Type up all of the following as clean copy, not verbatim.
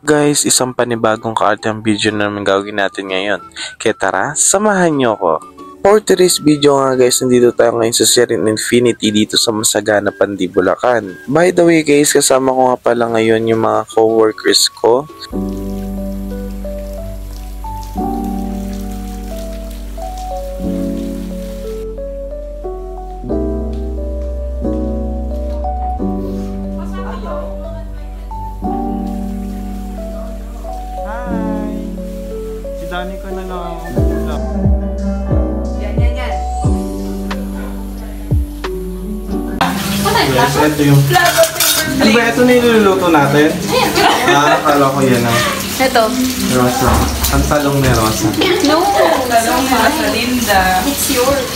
Guys, isang panibagong kaartang video na naman gagawin natin ngayon. Kaya tara, samahan nyo ko. For today's video nga guys, nandito tayo ngayon sa Serene Infinity dito sa Masagana, Pandi, Bulacan. By the way guys, kasama ko nga pala ngayon yung mga co-workers ko. Dani ko na lang. Yan. Yes, ito yung... Ano ba ito na niluluto natin? Akala ko yan ang... Ito. Rosa. Ang talong ni Rosa. No! Talong ni Rosa Linda. It's yours.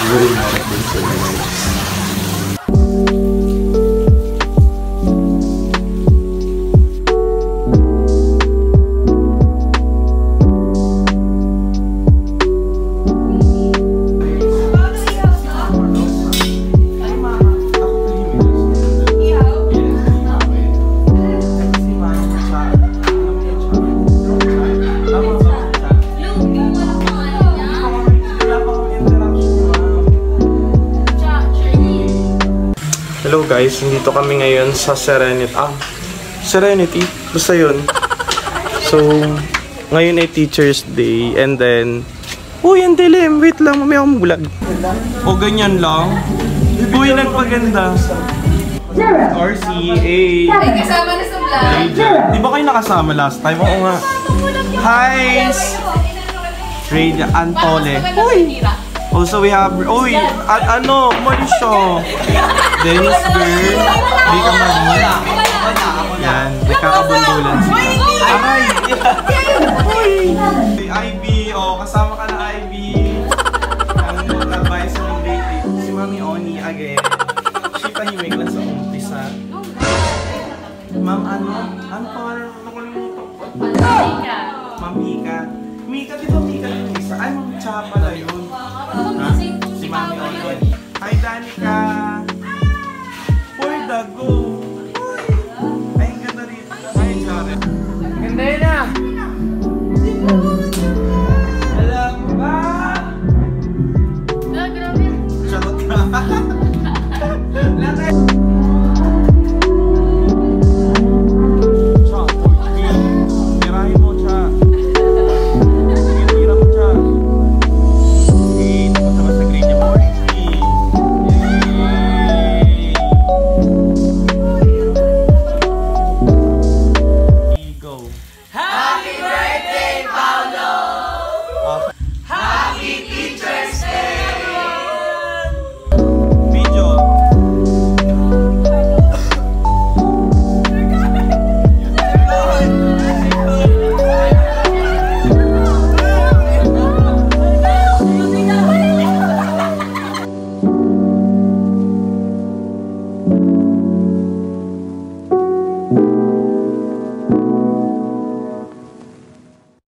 Very nice. Hello guys, nandito kami ngayon sa Serenity. Serenity? Basta yun. So, ngayon ay Teacher's Day and then... Uy, ang dilim! Wait lang, mamaya akong bulag. O, ganyan lang. Uy, nagpaganda. RCA. Ay, kasama na sa vlog. Di ba kayo nakasama last time? Oo nga. Hi! Radiant Antole. Uy! Also, we have... Uy! Umalis siya. Dennis Girl. Rika Marie. Yan. May kakabundulan sila. Aray! Uy! Ivy. O, kasama ka na Ivy. Ang advisor ng dating. Si Mami Oni again. She pahimik lang sa umpisa. Ma'am, ano pangalan? Nakalimutan ko. Mika. Ma'am Mika. Mika, di ba Mika yung isa? Ay, Ma'am Cha pala yun. Si Mami Oni. Hi, Danica. Uy, Dago. Ay, ang ganda rito. Hi, Jared. Ganda yun ah!